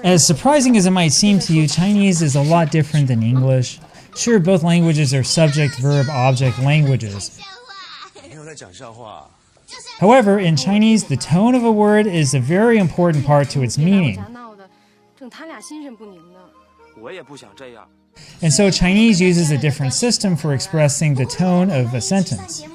As surprising as it might seem to you, Chinese is a lot different than English. Sure, both languages are subject, verb, object languages. However, in Chinese, the tone of a word is a very important part to its meaning. And so Chinese uses a different system for expressing the tone of a sentence.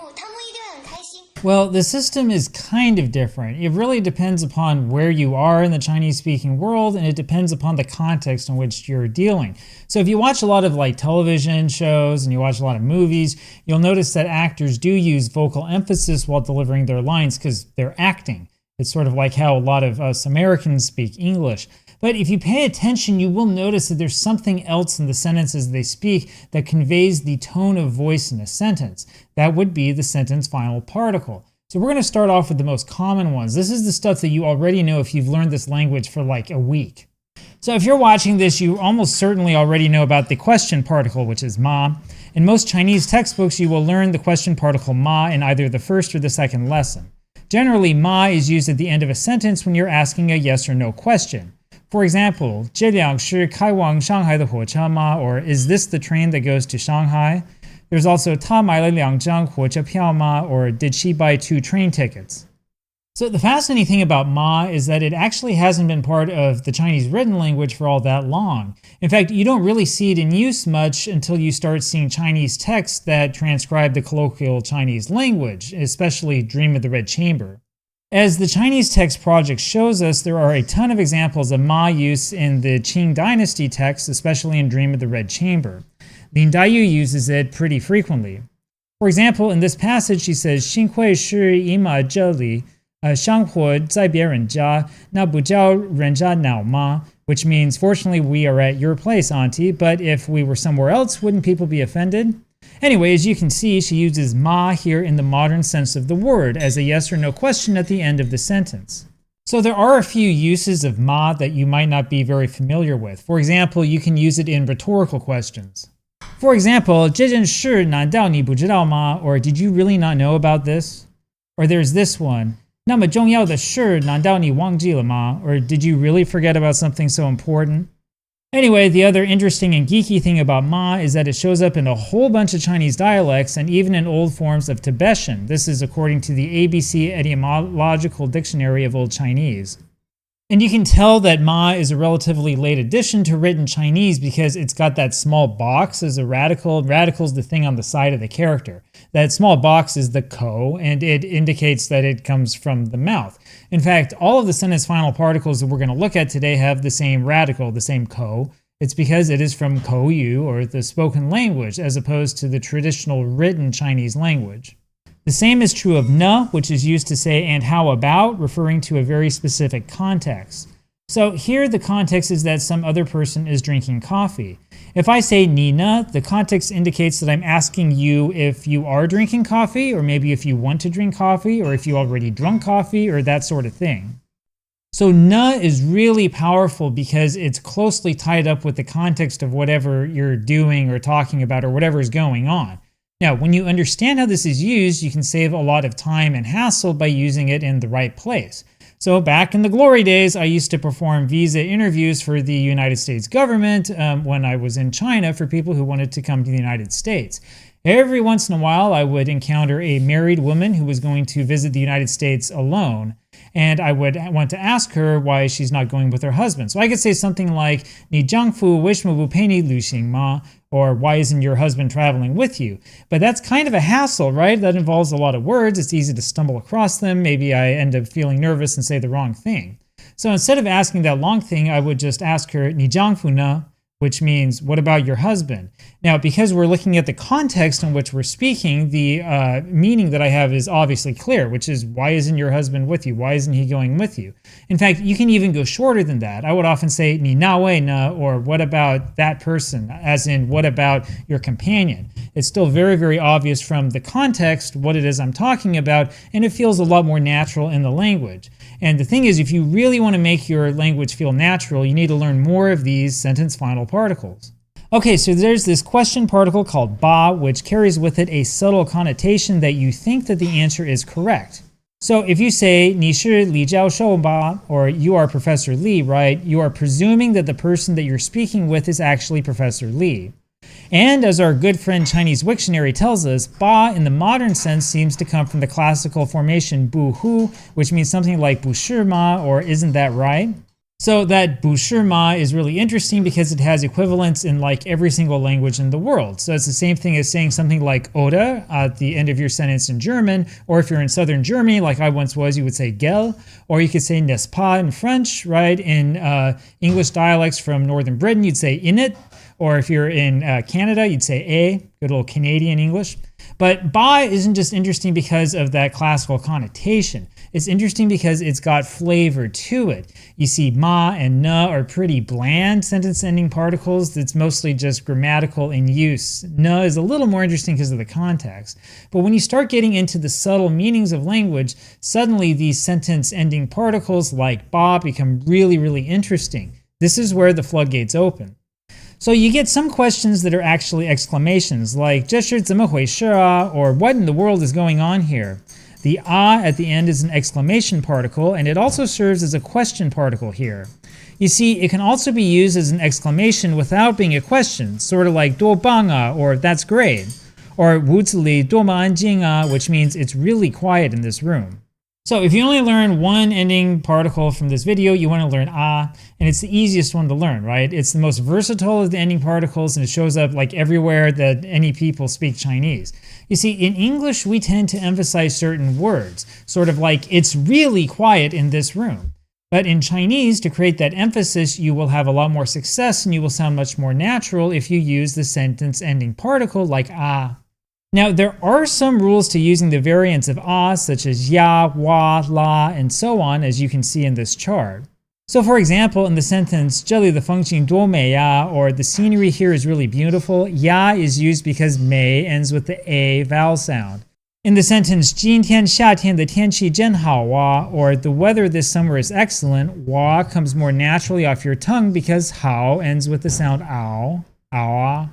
Well, the system is kind of different. It really depends upon where you are in the Chinese-speaking world, and it depends upon the context in which you're dealing. So if you watch a lot of television shows and you watch a lot of movies, you'll notice that actors do use vocal emphasis while delivering their lines because they're acting. It's sort of like how a lot of us Americans speak English. But if you pay attention, you will notice that there's something else in the sentences they speak that conveys the tone of voice in a sentence. That would be the sentence final particle. So we're going to start off with the most common ones. This is the stuff that you already know if you've learned this language for like a week. So if you're watching this, you almost certainly already know about the question particle, which is ma. In most Chinese textbooks, you will learn the question particle ma in either the first or the second lesson. Generally, ma is used at the end of a sentence when you're asking a yes or no question. For example, 这辆是开往上海的火车吗? Or is this the train that goes to Shanghai? There's also 她买了2张火车票吗? Or did she buy 2 train tickets? So the fascinating thing about ma is that it actually hasn't been part of the Chinese written language for all that long. In fact, you don't really see it in use much until you start seeing Chinese texts that transcribe the colloquial Chinese language, especially Dream of the Red Chamber. As the Chinese text project shows us, there are a ton of examples of ma use in the Qing Dynasty texts, especially in Dream of the Red Chamber. Lin Daiyu uses it pretty frequently. For example, in this passage, she says, 幸亏是姨妈这里，生活在别人家，那不叫人家恼吗? Which means, fortunately, we are at your place, Auntie, but if we were somewhere else, wouldn't people be offended? Anyway, as you can see, she uses ma here in the modern sense of the word as a yes or no question at the end of the sentence. So there are a few uses of ma that you might not be very familiar with. For example, you can use it in rhetorical questions. For example, 这件事难道你不知道吗? Or did you really not know about this? Or there's this one, 那么重要的事难道你忘记了吗? Or did you really forget about something so important? Anyway, the other interesting and geeky thing about ma is that it shows up in a whole bunch of Chinese dialects and even in old forms of Tibetan. This is according to the ABC Etymological Dictionary of Old Chinese. And you can tell that ma is a relatively late addition to written Chinese because it's got that small box as a radical. Radical is the thing on the side of the character. That small box is the ko, and it indicates that it comes from the mouth. In fact, all of the sentence final particles that we're going to look at today have the same radical, the same ko. It's because it is from Kouyu, or the spoken language, as opposed to the traditional written Chinese language. The same is true of na, which is used to say and how about, referring to a very specific context. So here the context is that some other person is drinking coffee. If I say ni na, the context indicates that I'm asking you if you are drinking coffee, or maybe if you want to drink coffee, or if you already drunk coffee, or that sort of thing. So na is really powerful because it's closely tied up with the context of whatever you're doing or talking about or whatever is going on. Now, when you understand how this is used, you can save a lot of time and hassle by using it in the right place. So back in the glory days, I used to perform visa interviews for the United States government when I was in China for people who wanted to come to the United States. Every once in a while, I would encounter a married woman who was going to visit the United States alone. And I would want to ask her why she's not going with her husband. So I could say something like, 你丈夫为什么不陪你旅行吗? Or why isn't your husband traveling with you? But that's kind of a hassle, right? That involves a lot of words. It's easy to stumble across them. Maybe I end up feeling nervous and say the wrong thing. So instead of asking that long thing, I would just ask her, 你丈夫呢? Which means, what about your husband? Now, because we're looking at the context in which we're speaking, the meaning that I have is obviously clear, which is, why isn't your husband with you? Why isn't he going with you? In fact, you can even go shorter than that. I would often say, 你那位呢? Or what about that person? As in, what about your companion? It's still very, very obvious from the context what it is I'm talking about, and it feels a lot more natural in the language. And the thing is, if you really want to make your language feel natural, you need to learn more of these sentence final particles. Okay, so there's this question particle called ba, which carries with it a subtle connotation that you think that the answer is correct. So if you say 你是李教授吧, or you are Professor Li, right, you are presuming that the person that you're speaking with is actually Professor Li. And as our good friend Chinese Wiktionary tells us, ba in the modern sense seems to come from the classical formation bu hu, which means something like bu shi ma, or isn't that right? So that bu shi ma is really interesting because it has equivalents in like every single language in the world. So it's the same thing as saying something like oder at the end of your sentence in German, or if you're in southern Germany, like I once was, you would say gel, or you could say n'est-ce pas in French, right? In English dialects from northern Britain, you'd say in it, or if you're in Canada, you'd say a, good old Canadian English. But ba isn't just interesting because of that classical connotation. It's interesting because it's got flavor to it. You see, ma and na are pretty bland sentence-ending particles that's mostly just grammatical in use. Na is a little more interesting because of the context. But when you start getting into the subtle meanings of language, suddenly these sentence-ending particles like ba become really, really interesting. This is where the floodgates open. So you get some questions that are actually exclamations, like 这是怎么回事啊, or what in the world is going on here? The ah at the end is an exclamation particle, and it also serves as a question particle here. You see, it can also be used as an exclamation without being a question, sort of like 多棒啊, or that's great, or 屋子里多么安静啊, which means it's really quiet in this room. So if you only learn one ending particle from this video, you want to learn ah, and it's the easiest one to learn, right? It's the most versatile of the ending particles, and it shows up like everywhere that any people speak Chinese. You see, in English, we tend to emphasize certain words, sort of like, it's really quiet in this room. But in Chinese, to create that emphasis, you will have a lot more success, and you will sound much more natural if you use the sentence ending particle like ah. Now, there are some rules to using the variants of ah, such as ya, wa, la, and so on, as you can see in this chart. So for example, in the sentence 这里的风景多美呀, or the scenery here is really beautiful, ya is used because mei ends with the a vowel sound. In the sentence 今天夏天的天气真好啊, or the weather this summer is excellent, wa comes more naturally off your tongue because hao ends with the sound ao, ao.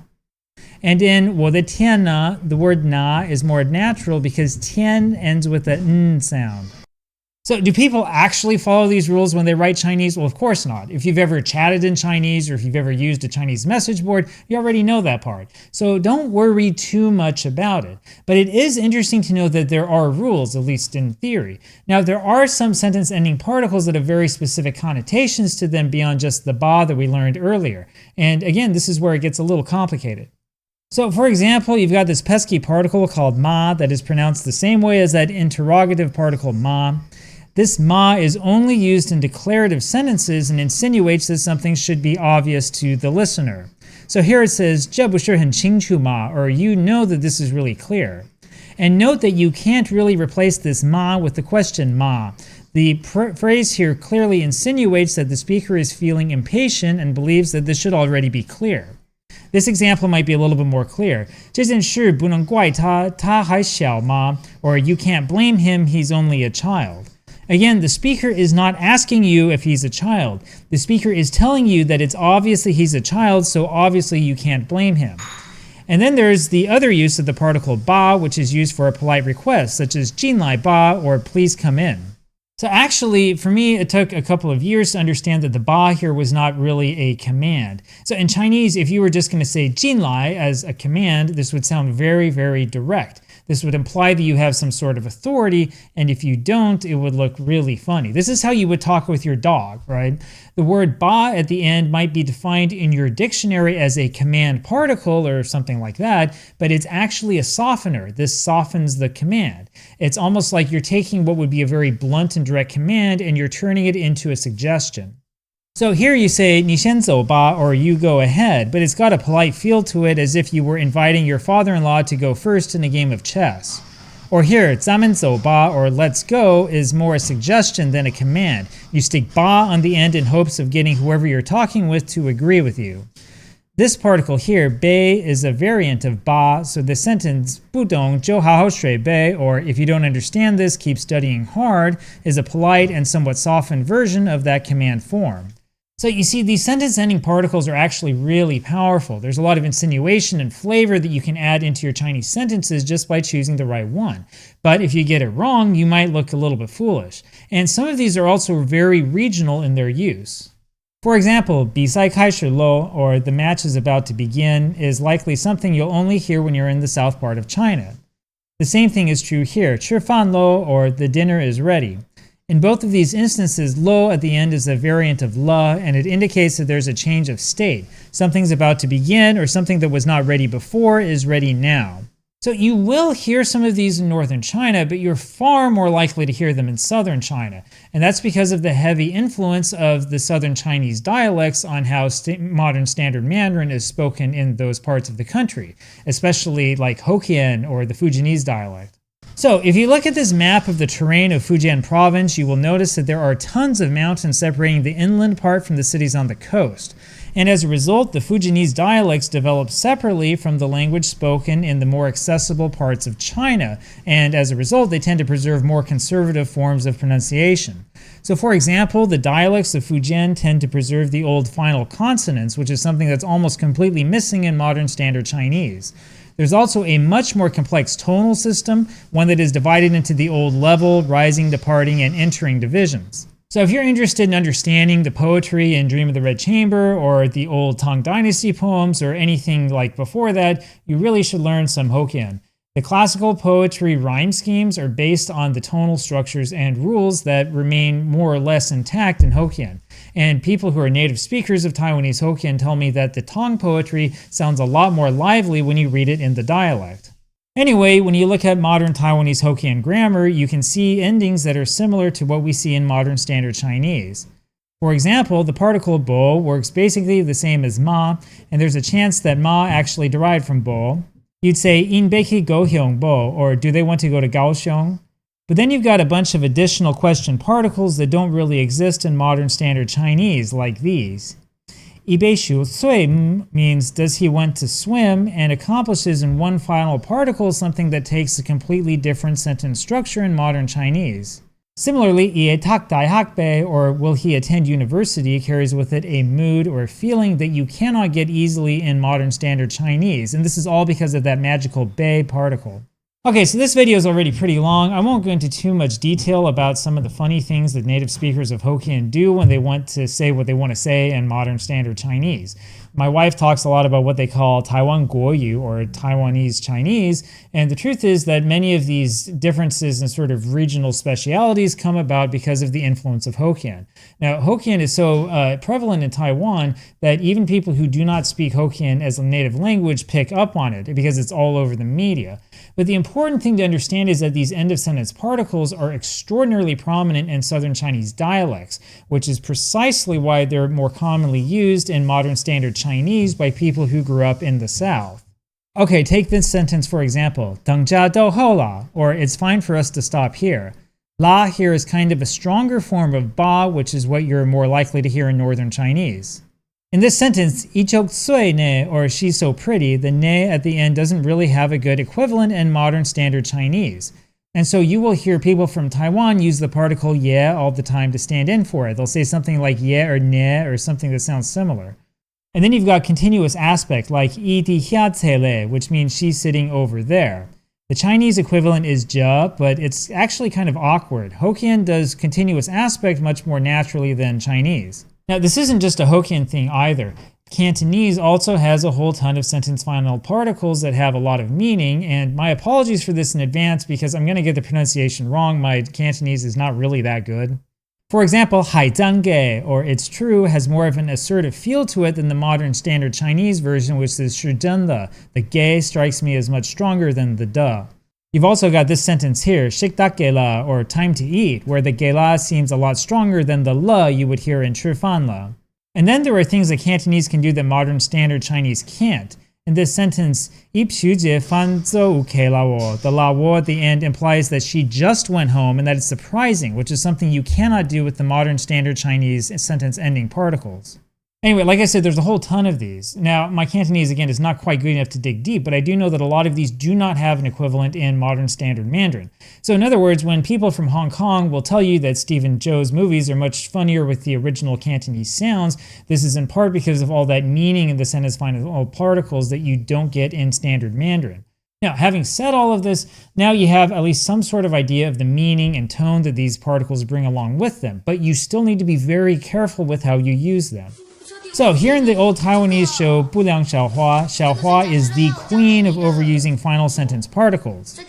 And in 我的天呢, the word na is more natural because tian ends with the n sound. So do people actually follow these rules when they write Chinese? Well, of course not. If you've ever chatted in Chinese, or if you've ever used a Chinese message board, you already know that part. So don't worry too much about it. But it is interesting to know that there are rules, at least in theory. Now, there are some sentence-ending particles that have very specific connotations to them beyond just the ba that we learned earlier. And again, this is where it gets a little complicated. So for example, you've got this pesky particle called ma that is pronounced the same way as that interrogative particle ma. This ma is only used in declarative sentences and insinuates that something should be obvious to the listener. So here it says 这不是很清楚嘛, or you know that this is really clear. And note that you can't really replace this ma with the question ma. The phrase here clearly insinuates that the speaker is feeling impatient and believes that this should already be clear. This example might be a little bit more clear. 这件事不能怪他，他还小嘛, or you can't blame him, he's only a child. Again, the speaker is not asking you if he's a child. The speaker is telling you that it's obviously he's a child, so obviously you can't blame him. And then there's the other use of the particle ba, which is used for a polite request, such as 进来吧, or please come in. So actually, for me, it took a couple of years to understand that the ba here was not really a command. So in Chinese, if you were just going to say 进来 as a command, this would sound very, very direct. This would imply that you have some sort of authority, and if you don't, it would look really funny. This is how you would talk with your dog, right? The word ba at the end might be defined in your dictionary as a command particle or something like that, but it's actually a softener. This softens the command. It's almost like you're taking what would be a very blunt and direct command and you're turning it into a suggestion. So here you say 你先走吧, or you go ahead, but it's got a polite feel to it as if you were inviting your father-in-law to go first in a game of chess. Or here, 咱们走吧, or let's go, is more a suggestion than a command. You stick ba on the end in hopes of getting whoever you're talking with to agree with you. This particle here, bei, is a variant of ba, so the sentence 不懂就好好学呗, or if you don't understand this, keep studying hard, is a polite and somewhat softened version of that command form. So you see, these sentence-ending particles are actually really powerful. There's a lot of insinuation and flavor that you can add into your Chinese sentences just by choosing the right one. But if you get it wrong, you might look a little bit foolish. And some of these are also very regional in their use. For example, 比赛开始喽, or the match is about to begin, is likely something you'll only hear when you're in the south part of China. The same thing is true here, 吃饭喽, or the dinner is ready. In both of these instances, lo at the end is a variant of la, and it indicates that there's a change of state. Something's about to begin, or something that was not ready before is ready now. So you will hear some of these in northern China, but you're far more likely to hear them in southern China. And that's because of the heavy influence of the southern Chinese dialects on how modern standard Mandarin is spoken in those parts of the country, especially like Hokkien or the Fujianese dialect. So if you look at this map of the terrain of Fujian province, you will notice that there are tons of mountains separating the inland part from the cities on the coast. And as a result, the Fujianese dialects develop separately from the language spoken in the more accessible parts of China. And as a result, they tend to preserve more conservative forms of pronunciation. So for example, the dialects of Fujian tend to preserve the old final consonants, which is something that's almost completely missing in modern standard Chinese. There's also a much more complex tonal system, one that is divided into the old level, rising, departing, and entering divisions. So if you're interested in understanding the poetry in Dream of the Red Chamber, or the old Tang Dynasty poems, or anything like before that, you really should learn some Hokkien. The classical poetry rhyme schemes are based on the tonal structures and rules that remain more or less intact in Hokkien. And people who are native speakers of Taiwanese Hokkien tell me that the Tang poetry sounds a lot more lively when you read it in the dialect. Anyway, when you look at modern Taiwanese Hokkien grammar, you can see endings that are similar to what we see in modern standard Chinese. For example, the particle bo works basically the same as ma, and there's a chance that ma actually derived from bo. You'd say, in beki go hyung bo, or do they want to go to Kaohsiung? But then you've got a bunch of additional question particles that don't really exist in modern standard Chinese, like these. 一杯水 swim means does he want to swim, and accomplishes in one final particle something that takes a completely different sentence structure in modern Chinese. Similarly, 一tak dai hakbe, or will he attend university, carries with it a mood or feeling that you cannot get easily in modern standard Chinese, and this is all because of that magical bei particle. Okay, so this video is already pretty long. I won't go into too much detail about some of the funny things that native speakers of Hokkien do when they want to say what they want to say in modern standard Chinese. My wife talks a lot about what they call Taiwan Guoyu, or Taiwanese Chinese, and the truth is that many of these differences and sort of regional specialities come about because of the influence of Hokkien. Now, Hokkien is so prevalent in Taiwan that even people who do not speak Hokkien as a native language pick up on it because it's all over the media. But the important thing to understand is that these end-of-sentence particles are extraordinarily prominent in Southern Chinese dialects, which is precisely why they're more commonly used in modern standard Chinese by people who grew up in the South. Okay, take this sentence for example, 等家都好了, or it's fine for us to stop here. La here is kind of a stronger form of ba, which is what you're more likely to hear in Northern Chinese. In this sentence, 一九岁呢, or she's so pretty, the ne at the end doesn't really have a good equivalent in modern standard Chinese. And so you will hear people from Taiwan use the particle ye all the time to stand in for it. They'll say something like ye or ne, or something that sounds similar. And then you've got continuous aspect like 一地下子了, which means she's sitting over there. The Chinese equivalent is ja, but it's actually kind of awkward. Hokkien does continuous aspect much more naturally than Chinese. Now, this isn't just a Hokkien thing either. Cantonese also has a whole ton of sentence final particles that have a lot of meaning, and my apologies for this in advance because I'm going to get the pronunciation wrong. My Cantonese is not really that good. For example, 海脏给, or it's true, has more of an assertive feel to it than the modern standard Chinese version, which is 是真的. The ge strikes me as much stronger than the de. You've also got this sentence here, 食得給了, or time to eat, where the 給了 seems a lot stronger than the le you would hear in 吃飯了. And then there are things that Cantonese can do that modern standard Chinese can't. In this sentence, 一學姐飯就給了我, the la wo at the end implies that she just went home and that it's surprising, which is something you cannot do with the modern standard Chinese sentence ending particles. Anyway, like I said, there's a whole ton of these. Now, my Cantonese, again, is not quite good enough to dig deep, but I do know that a lot of these do not have an equivalent in modern standard Mandarin. So in other words, when people from Hong Kong will tell you that Stephen Zhou's movies are much funnier with the original Cantonese sounds, this is in part because of all that meaning in the sentence final particles that you don't get in standard Mandarin. Now, having said all of this, now you have at least some sort of idea of the meaning and tone that these particles bring along with them, but you still need to be very careful with how you use them. So here in the old Taiwanese show, 不良小花, 小花 is the queen of overusing final sentence particles.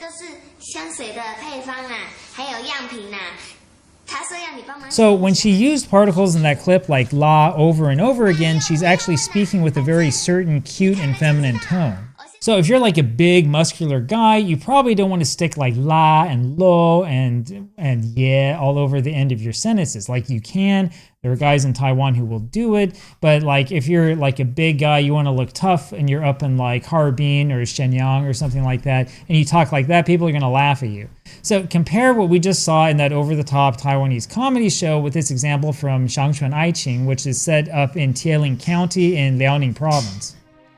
So when she used particles in that clip like la over and over again, she's actually speaking with a very certain cute and feminine tone. So if you're like a big muscular guy, you probably don't want to stick like la and lo and yeah all over the end of your sentences. Like you can, there are guys in Taiwan who will do it, but like if you're like a big guy, you want to look tough and you're up in like Harbin or Shenyang or something like that, and you talk like that, people are going to laugh at you. So compare what we just saw in that over-the-top Taiwanese comedy show with this example from Shangchuan Aiqing, which is set up in Tieling County in Liaoning Province.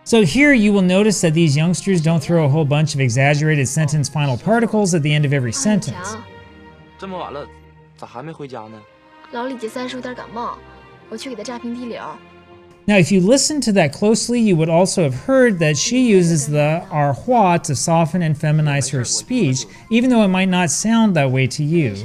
So here you will notice that these youngsters don't throw a whole bunch of exaggerated sentence final particles at the end of every sentence. Now if you listen to that closely, you would also have heard that she uses the hua to soften and feminize her speech, even though it might not sound that way to you.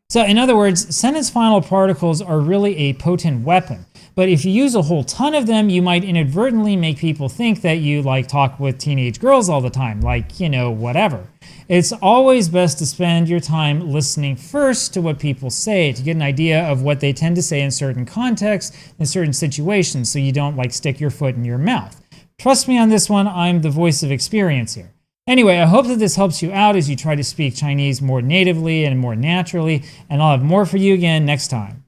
So in other words, sentence final particles are really a potent weapon. But if you use a whole ton of them, you might inadvertently make people think that you like talk with teenage girls all the time, like, you know, whatever. It's always best to spend your time listening first to what people say to get an idea of what they tend to say in certain contexts, in certain situations, so you don't like stick your foot in your mouth. Trust me on this one, I'm the voice of experience here. Anyway, I hope that this helps you out as you try to speak Chinese more natively and more naturally, and I'll have more for you again next time.